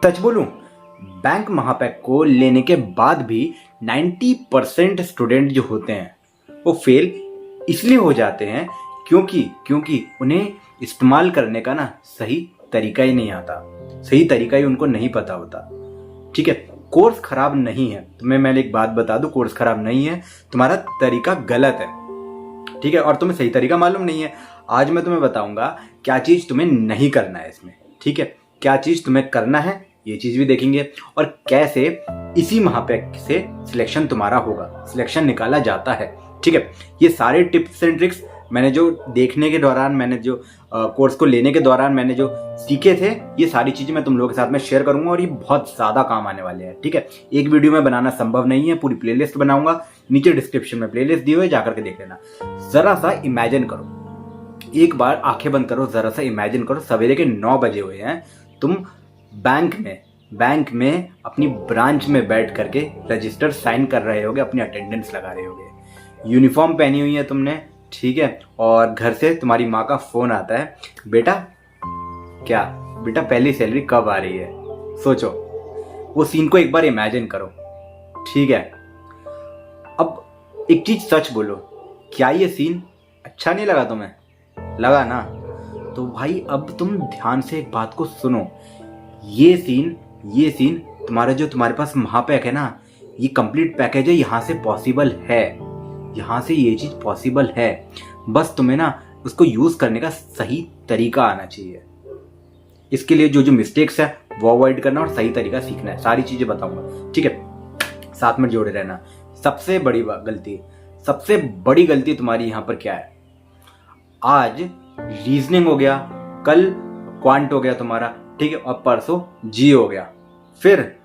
सच बोलूं, बैंक महापैक को लेने के बाद भी 90% स्टूडेंट जो होते हैं वो फेल इसलिए हो जाते हैं क्योंकि उन्हें इस्तेमाल करने का ना सही तरीका ही नहीं आता, सही तरीका ही उनको नहीं पता होता। ठीक है, कोर्स खराब नहीं है, तुम्हें मैं एक बात बता दूं, कोर्स खराब नहीं है, तुम्हारा तरीका गलत है। ठीक है, और तुम्हें सही तरीका मालूम नहीं है। आज मैं तुम्हें बताऊंगा क्या चीज तुम्हें नहीं करना है इसमें। ठीक है, क्या चीज तुम्हें करना है ये चीज भी देखेंगे, और कैसे इसी महापैक से सिलेक्शन तुम्हारा होगा, सिलेक्शन निकाला जाता है। ठीक है, ये सारे टिप्स एंड ट्रिक्स मैंने जो देखने के दौरान, मैंने जो कोर्स को लेने के दौरान मैंने जो सीखे थे, ये सारी चीजें मैं तुम लोगों के साथ में शेयर करूंगा और ये बहुत ज्यादा काम आने वाले हैं। ठीक है, एक वीडियो में बनाना संभव नहीं है, पूरी प्लेलिस्ट बनाऊंगा, नीचे डिस्क्रिप्शन में प्लेलिस्ट दी हुई है, जाकर के देख लेना। जरा सा इमेजिन करो, एक बार आंखें बंद करो, जरा सा इमेजिन करो, सवेरे के 9 बजे हुए हैं, तुम बैंक में अपनी ब्रांच में बैठ करके रजिस्टर साइन कर रहे होगे, अपनी अटेंडेंस लगा रहे होगे, यूनिफॉर्म पहनी हुई है तुमने। ठीक है, और घर से तुम्हारी माँ का फोन आता है, बेटा पहली सैलरी कब आ रही है। सोचो, वो सीन को एक बार इमेजिन करो। ठीक है, अब एक चीज सच बोलो, क्या ये सीन अच्छा नहीं लगा तुम्हें? लगा ना? तो भाई अब तुम ध्यान से एक बात को सुनो, ये सीन तुम्हारे पास महापैक है ना, ये कंप्लीट पैकेज है, यहां से पॉसिबल है, यहां से ये चीज पॉसिबल है। बस तुम्हें ना उसको यूज करने का सही तरीका आना चाहिए। इसके लिए जो मिस्टेक्स है वो अवॉइड करना और सही तरीका सीखना है, सारी चीजें बताऊंगा। ठीक है, साथ में जोड़े रहना। सबसे बड़ी गलती तुम्हारी यहां पर क्या है? आज रीजनिंग हो गया, कल क्वांट हो गया तुम्हारा, ठीक है, और परसों जी हो गया, फिर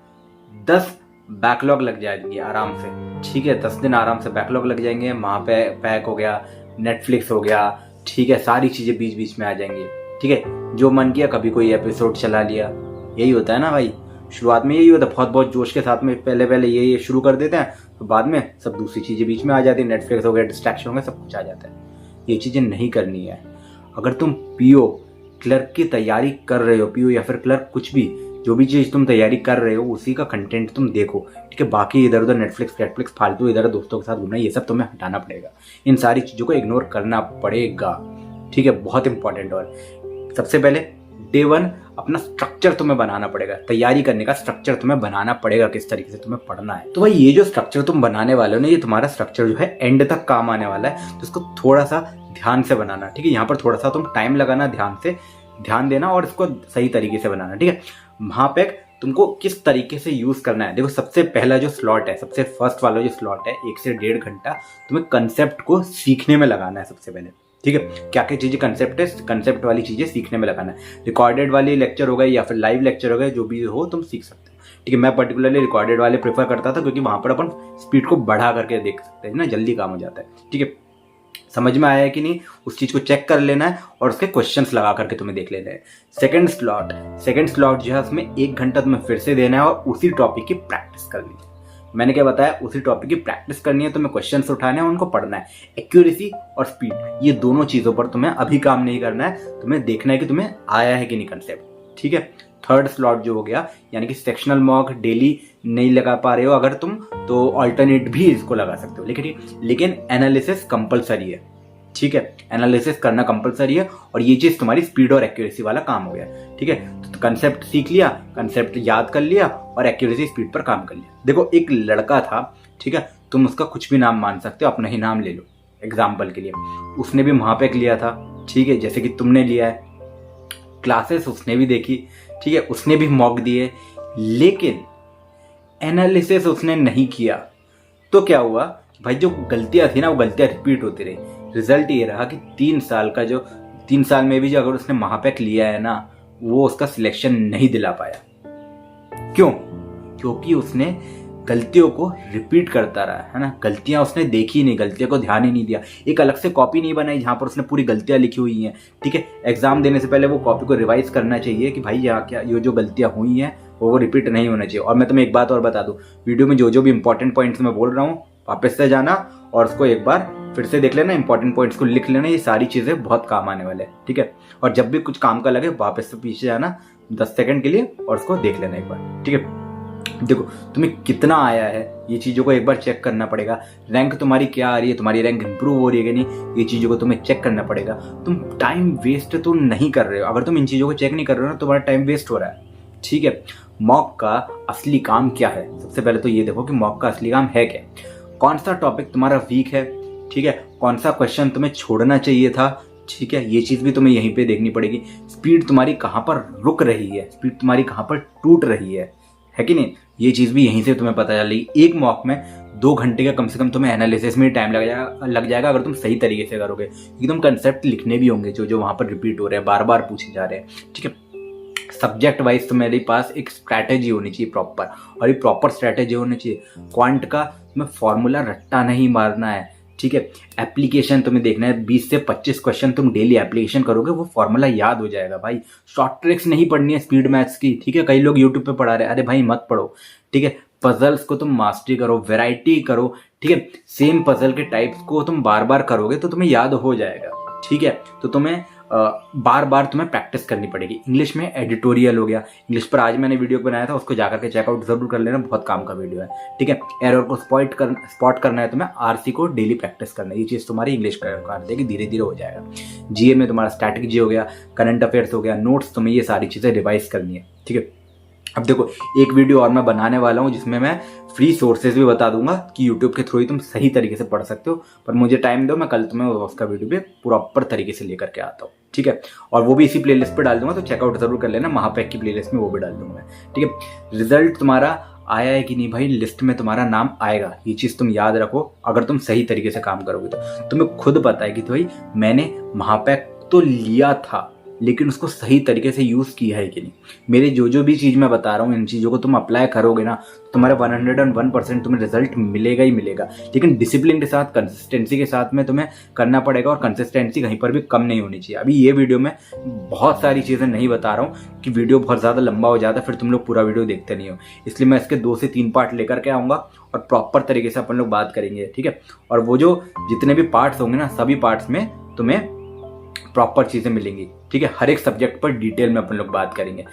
10 बैकलॉग लग जाएंगे आराम से। ठीक है, 10 दिन आराम से बैकलॉग लग जाएंगे, महापैक हो गया, नेटफ्लिक्स हो गया, ठीक है, सारी चीजें बीच बीच में आ जाएंगी। ठीक है, जो मन किया कभी कोई एपिसोड चला लिया, यही होता है ना भाई, शुरुआत में यही होता है, बहुत जोश के साथ में पहले ये शुरू कर देते हैं, तो बाद में सब दूसरी चीजें बीच में आ जाती है, नेटफ्लिक्स हो गया, डिस्ट्रैक्शन हो गया, सब कुछ आ जाता है। ये चीजें नहीं करनी है। अगर तुम पीओ क्लर्क की तैयारी कर रहे हो, पीओ या फिर क्लर्क, कुछ भी, जो भी चीज तुम तैयारी कर रहे हो उसी का कंटेंट तुम देखो। ठीक है, बाकी इधर उधर नेटफ्लिक्स फालतू इधर दोस्तों के साथ घूमना, ये सब तुम्हें हटाना पड़ेगा, इन सारी चीजों को इग्नोर करना पड़ेगा। ठीक है, बहुत इंपॉर्टेंट। और सबसे पहले डे 1 अपना स्ट्रक्चर तुम्हें बनाना पड़ेगा, तैयारी करने का स्ट्रक्चर तुम्हें बनाना पड़ेगा, किस तरीके से तुम्हें पढ़ना है। तो भाई ये जो स्ट्रक्चर तुम बनाने वाले हो ना, ये तुम्हारा स्ट्रक्चर जो है एंड तक काम आने वाला है, तो इसको थोड़ा सा ध्यान से बनाना। ठीक है, यहाँ पर थोड़ा सा तुम टाइम लगाना, ध्यान देना और इसको सही तरीके से बनाना। ठीक है, महापैक तुमको किस तरीके से यूज करना है, देखो सबसे पहला जो स्लॉट है, सबसे फर्स्ट वाला जो स्लॉट है, 1 से 1.5 घंटा तुम्हें कंसेप्ट को सीखने में लगाना है सबसे पहले। ठीक है, क्या क्या चीजें कंसेप्ट वाली चीजें सीखने में लगाना है। रिकॉर्डेड वाले लेक्चर हो गए या फिर लाइव लेक्चर हो गए, जो भी हो तुम सीख सकते हो। ठीक है, मैं पर्टिकुलरली रिकॉर्डेड वाले प्रेफर करता था, क्योंकि वहां पर अपन स्पीड को बढ़ा करके देख सकते हैं ना, जल्दी काम हो जाता है। ठीक है, समझ में आया है कि नहीं, उस चीज को चेक कर लेना है और उसके क्वेश्चंस लगा करके तुम्हें देख लेना है। सेकंड स्लॉट जो है, उसमें 1 घंटा तुम्हें फिर से देना है और उसी टॉपिक की प्रैक्टिस करनी है। मैंने क्या बताया, उसी टॉपिक की प्रैक्टिस करनी है, तुम्हें क्वेश्चंस उठाने हैं, उनको पढ़ना है। एक्यूरेसी और स्पीड, ये दोनों चीजों पर तुम्हें अभी काम नहीं करना है, तुम्हें देखना है कि तुम्हें आया है कि नहीं कंसेप्ट। ठीक है, थर्ड स्लॉट जो हो गया, यानी कि सेक्शनल मॉक डेली नहीं लगा पा रहे हो अगर तुम, तो अल्टरनेट भी इसको लगा सकते हो, लेकिन एनालिसिस कंपलसरी है। ठीक है, एनालिसिस करना कंपलसरी है, और ये चीज तुम्हारी स्पीड और एक्यूरेसी वाला काम हो गया। ठीक है, तो कंसेप्ट सीख लिया, कंसेप्ट याद कर लिया और एक्यूरेसी स्पीड पर काम कर लिया। देखो एक लड़का था, ठीक है, तुम उसका कुछ भी नाम मान सकते हो, अपना ही नाम ले लो एग्जाम्पल के लिए, उसने भी महापैक लिया था। ठीक है, जैसे कि तुमने लिया है, क्लासेस उसने भी देखी, ठीक है, उसने भी मॉक दिए, लेकिन एनालिसिस उसने नहीं किया। तो क्या हुआ भाई, जो गलतियां थी ना वो गलतियां रिपीट होती रही। रिजल्ट ये रहा कि 3 साल में भी जो अगर उसने महापैक लिया है ना, वो उसका सिलेक्शन नहीं दिला पाया। क्यों? क्योंकि उसने गलतियों को रिपीट करता रहा, है ना, गलतियां उसने देखी नहीं, गलतियों को ध्यान ही नहीं दिया, एक अलग से कॉपी नहीं बनाई जहां पर उसने पूरी गलतियां लिखी हुई हैं। ठीक है, एग्जाम देने से पहले वो कॉपी को रिवाइज करना चाहिए कि भाई यहाँ क्या ये जो गलतियां हुई हैं वो रिपीट नहीं होना चाहिए। और मैं तुम्हें एक बात और बता दूं, वीडियो में जो भी इंपॉर्टेंट पॉइंट्स मैं बोल रहा हूँ वापस से जाना और उसको एक बार फिर से देख लेना, इंपॉर्टेंट पॉइंट्स को लिख लेना, ये सारी चीज़ें बहुत काम आने वाले हैं, ठीक है। और जब भी कुछ काम का लगे वापस से पीछे जाना 10 सेकंड के लिए और उसको देख लेना एक बार, ठीक है। देखो तुम्हें कितना आया है ये चीज़ों को एक बार चेक करना पड़ेगा। रैंक तुम्हारी क्या आ रही है, तुम्हारी रैंक इंप्रूव हो रही है कि नहीं, ये चीज़ों को तुम्हें चेक करना पड़ेगा। तुम टाइम वेस्ट तो नहीं कर रहे हो, अगर तुम इन चीज़ों को चेक नहीं कर रहे हो ना तुम्हारा टाइम वेस्ट हो रहा है, ठीक है। मॉक का असली काम क्या है, सबसे पहले तो ये देखो कि मॉक का असली काम है क्या, कौन सा टॉपिक तुम्हारा वीक है, ठीक है, कौन सा क्वेश्चन तुम्हें छोड़ना चाहिए था, ठीक है, ये चीज़ भी तुम्हें यहीं पे देखनी पड़ेगी। स्पीड तुम्हारी कहाँ पर रुक रही है, स्पीड तुम्हारी कहाँ पर टूट रही है कि नहीं, ये चीज़ भी यहीं से तुम्हें पता चलेगी। एक मॉक में 2 घंटे का कम से कम तुम्हें एनालिसिस में टाइम लग जाएगा अगर तुम सही तरीके से करोगे, क्योंकि तुम कंसेप्ट लिखने भी होंगे जो वहाँ पर रिपीट हो रहे हैं, बार बार पूछे जा रहे हैं, ठीक है। सब्जेक्ट वाइज तो मेरे पास एक स्ट्रैटेजी होनी चाहिए प्रॉपर, और ये प्रॉपर स्ट्रैटेजी होनी चाहिए। क्वांट का तुम्हें फॉर्मूला रट्टा नहीं मारना है, ठीक है। एप्लीकेशन तुम्हें देखना है, 20 से 25 क्वेश्चन तुम डेली एप्लीकेशन करोगे, वो फॉर्मूला याद हो जाएगा भाई। शॉर्ट ट्रिक्स नहीं पढ़नी है स्पीड मैथ्स की, ठीक है। कई लोग यूट्यूब पे पढ़ा रहे हैं, अरे भाई मत पढ़ो, ठीक है। पजल्स को तुम मास्टरी करो, वैरायटी करो, ठीक है। सेम पजल के टाइप्स को तुम बार बार करोगे तो तुम्हें याद हो जाएगा, ठीक है। तो तुम्हें बार बार तुम्हें प्रैक्टिस करनी पड़ेगी। इंग्लिश में एडिटोरियल हो गया, इंग्लिश पर आज मैंने वीडियो बनाया था, उसको जाकर के चेकआउट जरूर कर लेना, बहुत काम का वीडियो है, ठीक है। एरर को स्पॉट करना है तुम्हें, आरसी को डेली प्रैक्टिस करना है, ये चीज़ तुम्हारी इंग्लिश कर देगी, धीरे धीरे हो जाएगा। जीए में तुम्हारा स्टैटिक जी हो गया, करंट अफेयर्स हो गया, नोट्स, तुम्हें ये सारी चीज़ें रिवाइज करनी है, ठीक है। अब देखो एक वीडियो और मैं बनाने वाला हूँ जिसमें मैं फ्री सोर्सेज भी बता दूंगा कि यूट्यूब के थ्रू ही तुम सही तरीके से पढ़ सकते हो, पर मुझे टाइम दो, मैं कल तुम्हें उसका वीडियो भी प्रॉपर तरीके से लेकर के आता हूँ, ठीक है। और वो भी इसी प्लेलिस्ट पे डाल दूंगा, तो चेकआउट जरूर कर लेना, महापैक की प्लेलिस्ट में वो भी डाल दूंगा मैं, ठीक है। रिजल्ट तुम्हारा आया है कि नहीं भाई, लिस्ट में तुम्हारा नाम आएगा, ये चीज़ तुम याद रखो। अगर तुम सही तरीके से काम करोगे तो तुम्हें खुद पता है कि भाई मैंने महापैक तो लिया था लेकिन उसको सही तरीके से यूज़ किया है कि नहीं। मेरे जो भी चीज़ मैं बता रहा हूँ, इन चीज़ों को तुम अप्लाई करोगे ना तो तुम्हारे 101% तुम्हें रिजल्ट मिलेगा ही मिलेगा। लेकिन डिसिप्लिन के साथ, कंसिस्टेंसी के साथ में तुम्हें करना पड़ेगा, और कंसिस्टेंसी कहीं पर भी कम नहीं होनी चाहिए। अभी ये वीडियो में बहुत सारी चीज़ें नहीं बता रहा हूँ कि वीडियो बहुत ज़्यादा लंबा हो जाता है, फिर तुम लोग पूरा वीडियो देखते नहीं हो, इसलिए मैं इसके 2 से 3 पार्ट लेकर के आऊँगा और प्रॉपर तरीके से अपन लोग बात करेंगे, ठीक है। और वो जो जितने भी पार्ट्स होंगे ना, सभी पार्ट्स में तुम्हें प्रॉपर चीज़ें मिलेंगी, ठीक है। हर एक सब्जेक्ट पर डिटेल में अपन लोग बात करेंगे।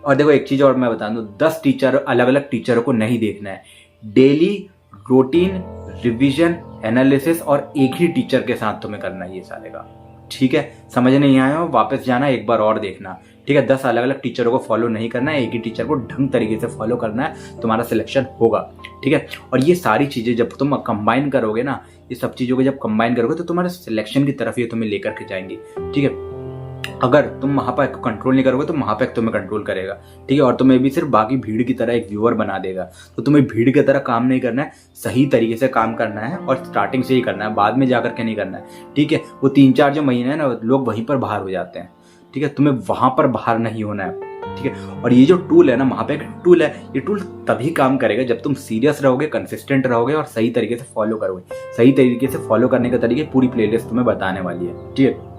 और देखो एक चीज़ और मैं बता दूँ, 10 टीचर अलग अलग टीचरों को नहीं देखना है, डेली रूटीन रिवीजन एनालिसिस और एक ही टीचर के साथ तुम्हें करना है ये सारे का, ठीक है। समझ नहीं आया हो वापस जाना, एक बार और देखना, ठीक है। 10 अलग अलग टीचरों को फॉलो नहीं करना है, एक ही टीचर को ढंग तरीके से फॉलो करना है, तुम्हारा सिलेक्शन होगा, ठीक है। और ये सारी चीज़ें जब तुम कंबाइन करोगे ना, ये सब चीज़ों को जब कंबाइन करोगे तो तुम्हारे सिलेक्शन की तरफ ये तुम्हें लेकर के जाएंगी, ठीक है। अगर तुम महापैक को कंट्रोल नहीं करोगे तो महापैक तुम्हें कंट्रोल करेगा, ठीक है। और तुम्हें भी सिर्फ बाकी भीड़ की तरह एक व्यूअर बना देगा। तो तुम्हें भीड़ की तरह काम नहीं करना है, सही तरीके से काम करना है, और स्टार्टिंग से ही करना है, बाद में जाकर के नहीं करना है, ठीक है। वो 3-4 जो महीने हैं ना, लोग वहीं पर बाहर हो जाते हैं, ठीक है। तुम्हें वहां पर बाहर नहीं होना है, ठीक है। और ये जो टूल है ना, महापैक टूल है, ये टूल तभी काम करेगा जब तुम सीरियस रहोगे, कंसिस्टेंट रहोगे और सही तरीके से फॉलो करोगे। सही तरीके से फॉलो करने का तरीके पूरी प्लेलिस्ट तुम्हें बताने वाली है, ठीक है।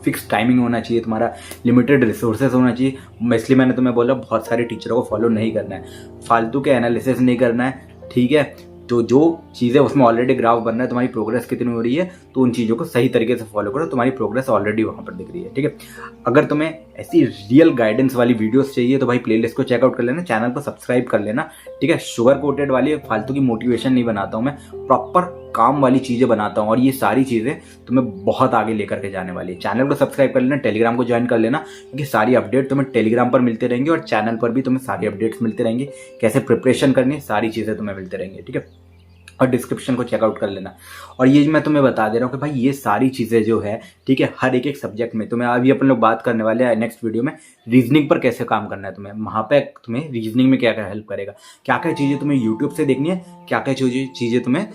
फिक्स टाइमिंग होना चाहिए तुम्हारा, लिमिटेड रिसोर्सेज होना चाहिए। इसलिए मैंने तुम्हें बोला बहुत सारे टीचरों को फॉलो नहीं करना है, फालतू के एनालिसिस नहीं करना है, ठीक है। तो जो चीज़ें उसमें ऑलरेडी ग्राफ बन रहा है, तुम्हारी प्रोग्रेस कितनी हो रही है, तो उन चीज़ों को सही तरीके से फॉलो करो, तुम्हारी प्रोग्रेस ऑलरेडी वहाँ पर दिख रही है, ठीक है। अगर तुम्हें ऐसी रियल गाइडेंस वाली वीडियोस चाहिए तो भाई प्लेलिस्ट को चेकआउट कर लेना, चैनल को सब्सक्राइब कर लेना, ठीक है। शुगर कोटेड वाली फालतू की मोटिवेशन नहीं बनाता हूँ मैं, प्रॉपर काम वाली चीज़ें बनाता हूँ, और ये सारी चीज़ें तुम्हें बहुत आगे लेकर के जाने वाली है। चैनल को सब्सक्राइब कर लेना, टेलीग्राम को ज्वाइन कर लेना, क्योंकि सारी अपडेट तुम्हें टेलीग्राम पर मिलते रहेंगे और चैनल पर भी तुम्हें सारी अपडेट्स मिलते रहेंगी, कैसे प्रिपरेशन करनी है, सारी चीज़ें तुम्हें मिलते रहेंगी, ठीक है। और डिस्क्रिप्शन को चेकआउट कर लेना। और ये मैं तुम्हें बता दे रहा हूँ कि भाई ये सारी चीज़ें जो है, ठीक है, हर एक सब्जेक्ट में तुम्हें अभी अपन लोग बात करने वाले हैं नेक्स्ट वीडियो में, रीजनिंग पर कैसे काम करना है तुम्हें। महापैक तुम्हें रीजनिंग में क्या क्या हेल्प करेगा, क्या क्या चीज़ें तुम्हें यूट्यूब से देखनी है, क्या क्या चीज़ें तुम्हें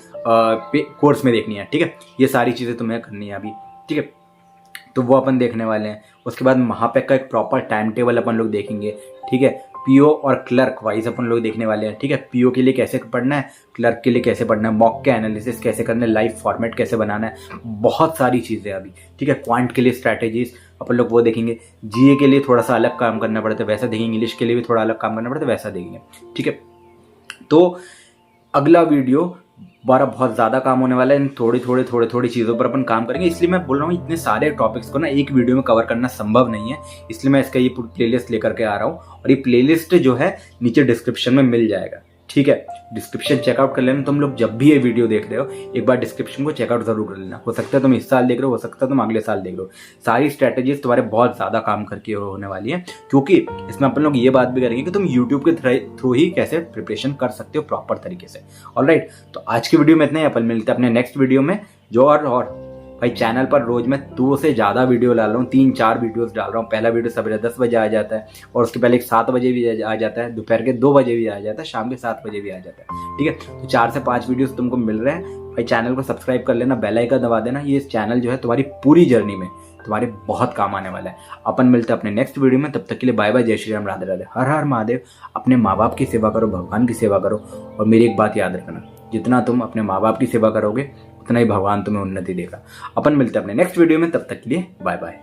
कोर्स में देखनी है, ठीक है। ये सारी चीज़ें तुम्हें करनी है अभी, ठीक है। तो वो अपन देखने वाले हैं। उसके बाद महापैक का एक प्रॉपर टाइम टेबल अपन लोग देखेंगे, ठीक है। पीओ और क्लर्क वाइज अपन लोग देखने वाले हैं, ठीक है। पीओ के लिए कैसे पढ़ना है, क्लर्क के लिए कैसे पढ़ना है, मॉक के एनालिसिस कैसे करना है, लाइव फॉर्मेट कैसे बनाना है, बहुत सारी चीज़ें अभी, ठीक है। क्वांट के लिए स्ट्रैटेजीज अपन लोग वो देखेंगे, जीए के लिए थोड़ा सा अलग काम करना पड़ता है वैसा देखेंगे, इंग्लिश के लिए भी थोड़ा अलग काम करना पड़ता है वैसा देखेंगे, ठीक है। तो अगला वीडियो हमारा बहुत ज़्यादा काम होने वाला है। इन थोड़ी चीज़ों पर अपन काम करेंगे, इसलिए मैं बोल रहा हूँ इतने सारे टॉपिक्स को ना एक वीडियो में कवर करना संभव नहीं है, इसलिए मैं इसका ये प्लेलिस्ट लेकर के आ रहा हूँ। और ये प्लेलिस्ट जो है नीचे डिस्क्रिप्शन में मिल जाएगा, ठीक है। डिस्क्रिप्शन चेकआउट कर लेना। तुम लोग जब भी ये वीडियो देख रहे हो एक बार डिस्क्रिप्शन को चेकआउट जरूर कर लेना। हो सकता है तुम इस साल देख रहे हो सकता है तुम अगले साल देख रहे हो। सारी स्ट्रैटेजीज तुम्हारे बहुत ज़्यादा काम करके होने वाली है, क्योंकि इसमें अपन लोग ये बात भी करेंगे कि तुम यूट्यूब के थ्रू ही कैसे प्रिपरेशन कर सकते हो प्रॉपर तरीके से। ऑलराइट, तो आज की वीडियो में इतना ही। अपन मिलते हैं अपने नेक्स्ट वीडियो में। जो और भाई चैनल पर रोज मैं 2 से ज़्यादा वीडियो डाल रहा हूँ, 3-4 वीडियोस डाल रहा हूँ। पहला वीडियो सवेरे 10 बजे आ जाता है, और उसके पहले 7 बजे भी आ जाता है, दोपहर के 2 बजे भी आ जाता है, शाम के 7 बजे भी आ जाता है, ठीक है। तो 4 से 5 वीडियोस तुमको मिल रहे हैं। भाई चैनल को सब्सक्राइब कर लेना, बेल आइकन दबा देना। ये चैनल जो है तुम्हारी पूरी जर्नी में तुम्हारे बहुत काम आने वाला है। अपन मिलते हैं अपने नेक्स्ट वीडियो में, तब तक के लिए बाय बाय, जय श्री राम, राधे राधे, हर हर महादेव। अपने माँ बाप की सेवा करो, भगवान की सेवा करो, और मेरी एक बात याद रखना, जितना तुम अपने माँ बाप की सेवा करोगे उतना ही भगवान तुम्हें उन्नति देगा। अपन मिलते हैं अपने नेक्स्ट वीडियो में, तब तक के लिए बाय बाय।